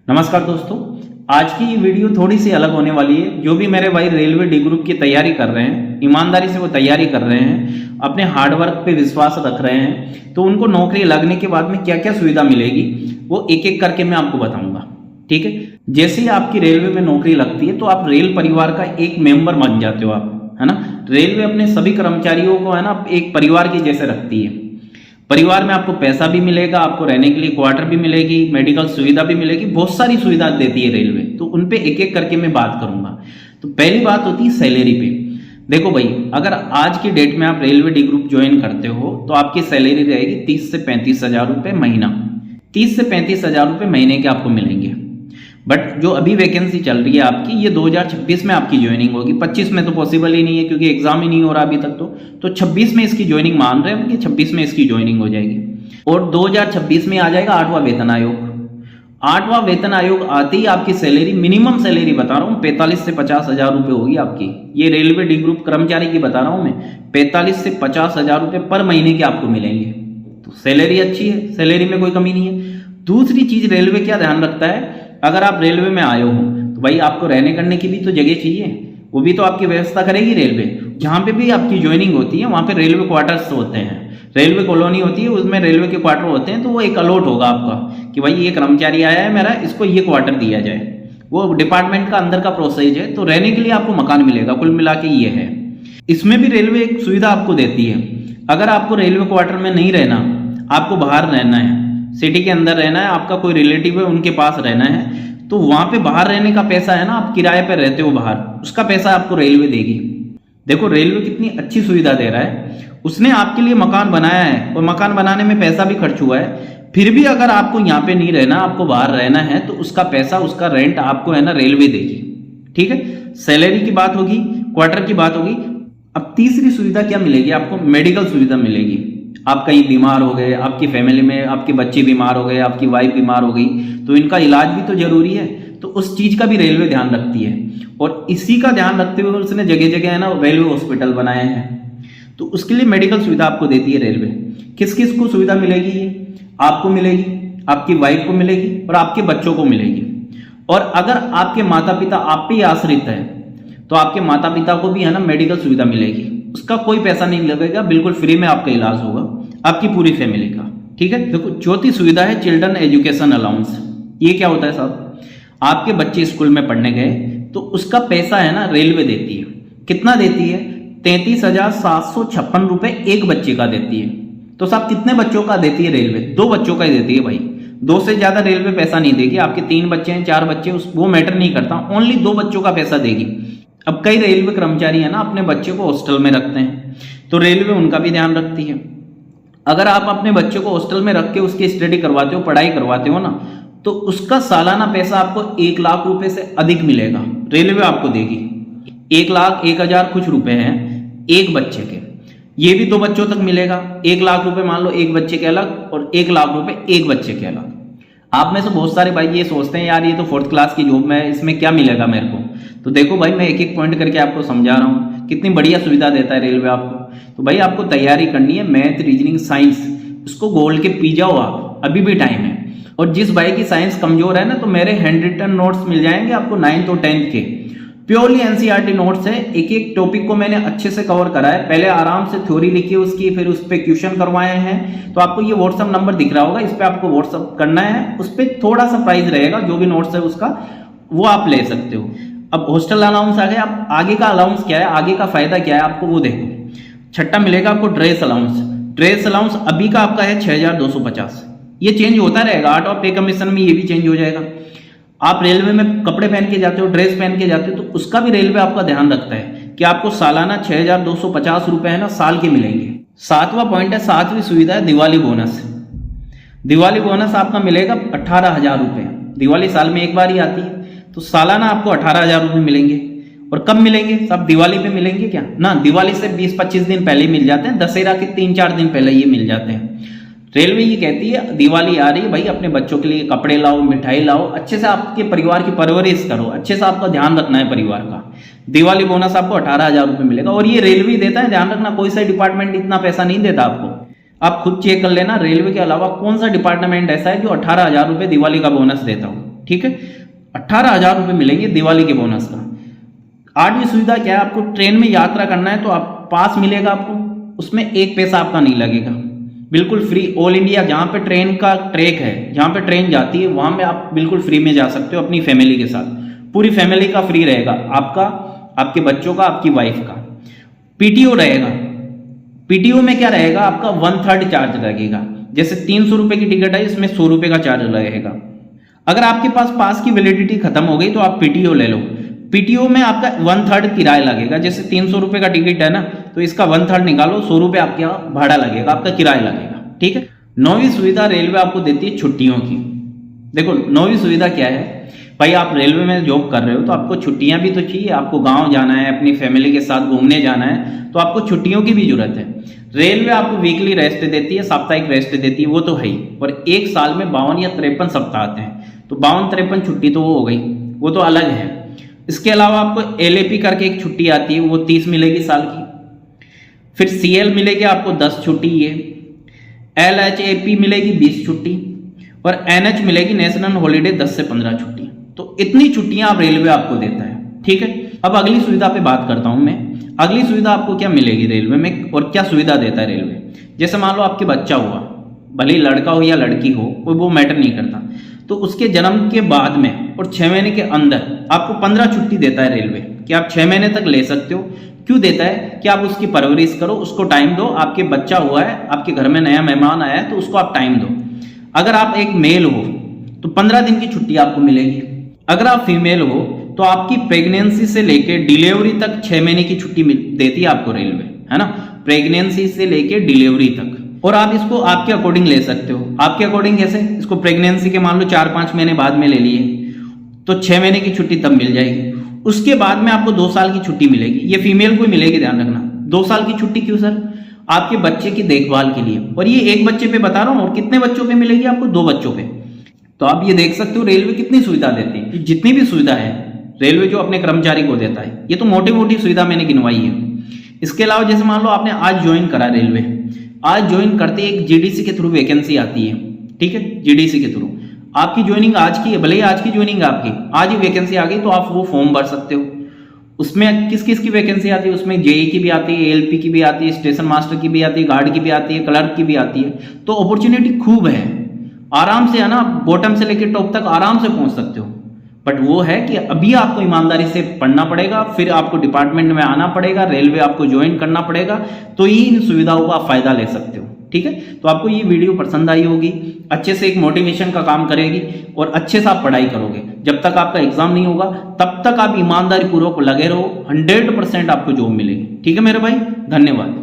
नमस्कार दोस्तों, आज की ये वीडियो थोड़ी सी अलग होने वाली है। जो भी मेरे भाई रेलवे डी ग्रुप की तैयारी कर रहे हैं, ईमानदारी से वो तैयारी कर रहे हैं, अपने हार्डवर्क पे विश्वास रख रहे हैं, तो उनको नौकरी लगने के बाद में क्या क्या सुविधा मिलेगी वो एक एक करके मैं आपको बताऊंगा। ठीक है, जैसे ही आपकी रेलवे में नौकरी लगती है तो आप रेल परिवार का एक मेंबर बन जाते हो आप, है ना। रेलवे अपने सभी कर्मचारियों को, है ना, एक परिवार की जैसे रखती है। परिवार में आपको पैसा भी मिलेगा, आपको रहने के लिए क्वार्टर भी मिलेगी, मेडिकल सुविधा भी मिलेगी, बहुत सारी सुविधा देती है रेलवे। तो उन पे एक एक करके मैं बात करूंगा। तो पहली बात होती है सैलरी पे। देखो भाई, अगर आज की डेट में आप रेलवे डी ग्रुप ज्वाइन करते हो तो आपकी सैलरी रहेगी 30 से 35 हजार रुपये महीना। 30 से 35 हजार रुपये महीने के आपको मिलेंगे। बट जो अभी वैकेंसी चल रही है आपकी, ये 2026 में आपकी ज्वाइनिंग होगी। 25 में तो पॉसिबल ही नहीं है क्योंकि एग्जाम ही नहीं हो रहा अभी तक। तो 26 में इसकी ज्वाइनिंग मान रहे हैं कि 26 में इसकी ज्वाइनिंग हो जाएगी। और 2026 में आ जाएगा 8वां वेतन आयोग। 8वां वेतन आयोग आते ही आपकी सैलरी, मिनिमम सैलरी बता रहा हूँ, 45 से 50 हजार रुपये होगी आपकी। ये रेलवे डी ग्रुप कर्मचारी की बता रहा हूँ मैं। 45 से 50 हजार रुपये पर महीने के आपको मिलेंगे। तो सैलरी अच्छी है, सैलरी में कोई कमी नहीं है। दूसरी चीज, रेलवे क्या ध्यान रखता है, अगर आप रेलवे में आए हो तो भाई आपको रहने करने की भी तो जगह चाहिए। वो भी तो आपकी व्यवस्था करेगी रेलवे। जहां पे भी आपकी ज्वाइनिंग होती है वहां पे रेलवे क्वार्टर्स होते हैं, रेलवे कॉलोनी होती है, उसमें रेलवे के क्वार्टर होते हैं। तो वो एक अलॉट होगा आपका कि भाई ये कर्मचारी आया है मेरा, इसको ये क्वार्टर दिया जाए। वो डिपार्टमेंट का अंदर का प्रोसेस है। तो रहने के लिए आपको मकान मिलेगा। कुल मिला के ये है। इसमें भी रेलवे एक सुविधा आपको देती है। अगर आपको रेलवे क्वार्टर में नहीं रहना, आपको बाहर रहना है, सिटी के अंदर रहना है, आपका कोई रिलेटिव है उनके पास रहना है, तो वहां पे बाहर रहने का पैसा है ना, आप किराए पे रहते हो बाहर, उसका पैसा आपको रेलवे देगी। देखो रेलवे कितनी अच्छी सुविधा दे रहा है। उसने आपके लिए मकान बनाया है और मकान बनाने में पैसा भी खर्च हुआ है। फिर भी अगर आपको यहाँ पे नहीं रहना, आपको बाहर रहना है, तो उसका पैसा, उसका रेंट आपको, है ना, रेलवे देगी। ठीक है, सैलरी की बात होगी, क्वार्टर की बात होगी। अब तीसरी सुविधा क्या मिलेगी आपको? मेडिकल सुविधा मिलेगी। आप कहीं बीमार हो गए, आपकी फैमिली में आपके बच्चे बीमार हो गए, आपकी वाइफ बीमार हो गई, तो इनका इलाज भी तो जरूरी है। तो उस चीज का भी रेलवे ध्यान रखती है। और इसी का ध्यान रखते हुए उसने जगह जगह, है ना, रेलवे हॉस्पिटल बनाए हैं। तो उसके लिए मेडिकल सुविधा आपको देती है रेलवे। किस किस को सुविधा मिलेगी? ये आपको मिलेगी, आपकी वाइफ को मिलेगी और आपके बच्चों को मिलेगी। और अगर आपके माता पिता आप पे आश्रित है तो आपके माता पिता को भी, है ना, मेडिकल सुविधा मिलेगी। उसका कोई पैसा नहीं लगेगा, बिल्कुल फ्री में आपका इलाज होगा, आपकी पूरी फैमिली का। ठीक है। देखो चौथी सुविधा है चिल्ड्रन एजुकेशन अलाउंस। ये क्या होता है साहब? आपके बच्चे स्कूल में पढ़ने गए तो उसका पैसा, है ना, रेलवे देती है। कितना देती है? 33,756 रुपए एक बच्चे का देती है। तो साहब कितने बच्चों का देती है रेलवे? 2 बच्चों का ही देती है भाई। 2 से ज्यादा रेलवे पैसा नहीं देगी। आपके 3 बच्चे हैं, 4 बच्चे, वो मैटर नहीं करता, ओनली 2 बच्चों का पैसा देगी। अब कई रेलवे कर्मचारी, है ना, अपने बच्चे को हॉस्टल में रखते हैं, तो रेलवे उनका भी ध्यान रखती है। अगर आप अपने बच्चे को हॉस्टल में रख के उसकी स्टडी करवाते हो, पढ़ाई करवाते हो ना, तो उसका सालाना पैसा आपको 1 लाख रुपए से अधिक मिलेगा, रेलवे आपको देगी। 1,01,000 कुछ रुपए हैं एक बच्चे के। ये भी 2 बच्चों तक मिलेगा। 1 लाख रुपए मान लो एक बच्चे के अलग, और 1 लाख रुपए एक बच्चे के अलग। आप में से बहुत सारे भाई ये सोचते हैं, यार ये तो 4th क्लास की जॉब में, इसमें क्या मिलेगा मेरे को? तो देखो भाई, मैं एक एक पॉइंट करके आपको समझा रहा हूँ, कितनी बढ़िया सुविधा देता है रेलवे आपको। तो भाई आपको तैयारी करनी है, मैथ, रीजनिंग, साइंस, इसको गोल्ड के पी जाओ आप, अभी भी टाइम है। और जिस भाई की साइंस कमजोर है ना, तो मेरे हैंड रिटन नोट्स मिल जाएंगे आपको 9th और 10th के, प्योरली एनसीईआरटी नोट्स है। एक एक टॉपिक को मैंने अच्छे से कवर करा है। पहले आराम से थ्योरी लिखी उसकी, फिर उस पर क्वेश्चन करवाए हैं। तो आपको ये व्हाट्सअप नंबर दिख रहा होगा, इस पर आपको व्हाट्सअप करना है। उस पर थोड़ा सा प्राइस रहेगा, जो भी नोट्स है उसका वो आप ले सकते हो। अब हॉस्टल अलाउंस आ गया। अब आगे का अलाउंस क्या है, आगे का फायदा क्या है आपको, वो देखो। छठा मिलेगा आपको ड्रेस अलाउंस। ड्रेस अलाउंस अभी का आपका है 6,250। ये चेंज होता रहेगा, आर्ट ऑफ पे कमीशन में ये भी चेंज हो जाएगा। आप रेलवे में कपड़े पहन के जाते हो, ड्रेस पहन के जाते हो, तो उसका भी रेलवे आपका ध्यान रखता है कि आपको सालाना 6,250 रुपए, है ना, साल के मिलेंगे। 7वां पॉइंट है, 7वीं सुविधा है दिवाली बोनस। दिवाली बोनस आपका मिलेगा 18,000 रुपए। दिवाली साल में एक बार ही आती है, तो सालाना आपको 18,000 रुपए मिलेंगे। और कब मिलेंगे? सब दिवाली पे मिलेंगे क्या ना, दिवाली से 20-25 दिन पहले मिल जाते हैं, दशहरा के 3-4 दिन पहले ये मिल जाते हैं। रेलवे ये कहती है दिवाली आ रही है भाई, अपने बच्चों के लिए कपड़े लाओ, मिठाई लाओ, अच्छे से आपके परिवार की परवरिश करो, अच्छे से आपका ध्यान रखना है परिवार का। दिवाली बोनस आपको 18,000 रुपए मिलेगा। और ये रेलवे देता है, ध्यान रखना, कोई सा डिपार्टमेंट इतना पैसा नहीं देता आपको। आप खुद चेक कर लेना, रेलवे के अलावा कौन सा डिपार्टमेंट ऐसा है जो 18,000 रुपए दिवाली का बोनस देता हो। ठीक है, 18,000 रुपये मिलेंगे दिवाली के बोनस का। 8वीं सुविधा क्या है, आपको ट्रेन में यात्रा करना है तो आप पास मिलेगा आपको, उसमें एक पैसा आपका नहीं लगेगा, बिल्कुल फ्री। ऑल इंडिया जहाँ पे ट्रेन का ट्रैक है, जहाँ पे ट्रेन जाती है, वहाँ पे आप बिल्कुल फ्री में जा सकते हो अपनी फैमिली के साथ। पूरी फैमिली का फ्री रहेगा, आपका, आपके बच्चों का, आपकी वाइफ का। पीटीओ रहेगा, पीटीओ में क्या रहेगा, आपका 1/3 चार्ज लगेगा। जैसे 300 रुपये की टिकट है, इसमें 100 रुपये का चार्ज लगेगा। अगर आपके पास की वैलिडिटी खत्म हो गई तो आप पीटीओ ले लो। पीटीओ में आपका 1/3 किराया लगेगा। जैसे 300 रुपये का टिकट है ना, तो इसका 1/3 निकालो, 100 रुपये आपके भाड़ा लगेगा, आपका किराया लगेगा, ठीक है। 9वीं सुविधा रेलवे आपको देती है छुट्टियों की। देखो 9वीं सुविधा क्या है भाई, आप रेलवे में जॉब कर रहे हो तो आपको छुट्टियां भी तो चाहिए, आपको गांव जाना है, अपनी फैमिली के साथ घूमने जाना है, तो आपको छुट्टियों की भी जरूरत है। रेलवे आपको वीकली रेस्ट देती है, साप्ताहिक रेस्ट देती है, वो तो है ही, और एक साल में 52 या 53 सप्ताह आते हैं, तो 52-53 छुट्टी तो वो हो गई, वो तो अलग है। इसके अलावा आपको एलएपी करके एक छुट्टी आती है, वो 30 मिलेगी साल की। फिर सीएल मिलेगी आपको 10 छुट्टी, ये एलएचएपी मिलेगी 20 छुट्टी, और एनएच मिलेगी नेशनल हॉलीडे 10 से 15 छुट्टी। तो इतनी छुट्टियां आप रेलवे आपको देता है, ठीक है। अब अगली सुविधा पे बात करता हूं मैं। अगली सुविधा आपको क्या मिलेगी रेलवे में और क्या सुविधा देता है रेलवे। जैसे मान लो आपके बच्चा हुआ, भले ही लड़का हो या लड़की हो, कोई वो मैटर नहीं करता, तो उसके जन्म के बाद में और 6 महीने के अंदर आपको 15 छुट्टी देता है रेलवे, कि आप 6 महीने तक ले सकते हो। क्यों देता है, कि आप उसकी परवरिश करो, उसको टाइम दो। आपके बच्चा हुआ है, आपके घर में नया मेहमान आया है, तो उसको आप टाइम दो। अगर आप एक मेल हो तो 15 दिन की छुट्टी आपको मिलेगी। अगर आप फीमेल हो तो आपकी प्रेगनेंसी से लेके डिलीवरी तक 6 महीने की छुट्टी देती है आपको रेलवे, है ना, प्रेगनेंसी से लेके डिलीवरी तक। और आप इसको आपके अकॉर्डिंग ले सकते हो। आपके अकॉर्डिंग कैसे, इसको प्रेगनेंसी के मान लो 4-5 महीने बाद में ले लिए तो 6 महीने की छुट्टी तब मिल जाएगी। उसके बाद में आपको 2 साल की छुट्टी मिलेगी, ये फीमेल को मिलेगी, ध्यान रखना। 2 साल की छुट्टी क्यों सर, आपके बच्चे की देखभाल के लिए। और ये एक बच्चे पे बता रहा हूं, और कितने बच्चों पे मिलेगी आपको, 2 बच्चों पे। तो आप ये देख सकते हो रेलवे कितनी सुविधा देती है। जितनी भी सुविधा है रेलवे जो अपने कर्मचारी को देता है, ये तो मोटी मोटी सुविधा मैंने गिनवाई है। इसके अलावा जैसे मान लो आपने आज ज्वाइन करा रेलवे, आज ज्वाइन करते एक जीडीसी के थ्रू वैकेंसी आती है, ठीक है, जीडीसी के थ्रू आपकी ज्वाइनिंग आज की है, भले ही आज की ज्वाइनिंग आपकी आज ही वैकेंसी आ गई, तो आप वो फॉर्म भर सकते हो। उसमें किस किस की वैकेंसी आती है, उसमें जेई की भी आती है, एलपी की भी आती है, स्टेशन मास्टर की भी आती है, गार्ड की भी आती है, क्लर्क की भी आती है। तो अपॉर्चुनिटी खूब है, आराम से, है ना, बॉटम से लेकर टॉप तक आराम से पहुंच सकते हो। बट वो है कि अभी आपको ईमानदारी से पढ़ना पड़ेगा, फिर आपको डिपार्टमेंट में आना पड़ेगा, रेलवे आपको ज्वाइन करना पड़ेगा, तो ही इन सुविधाओं का फायदा ले सकते हो, ठीक है। तो आपको ये वीडियो पसंद आई होगी, अच्छे से एक मोटिवेशन का काम करेगी, और अच्छे से आप पढ़ाई करोगे। जब तक आपका एग्जाम नहीं होगा तब तक आप ईमानदारी पूर्वक लगे रहो, 100% आपको जॉब मिलेगी, ठीक है मेरे भाई। धन्यवाद।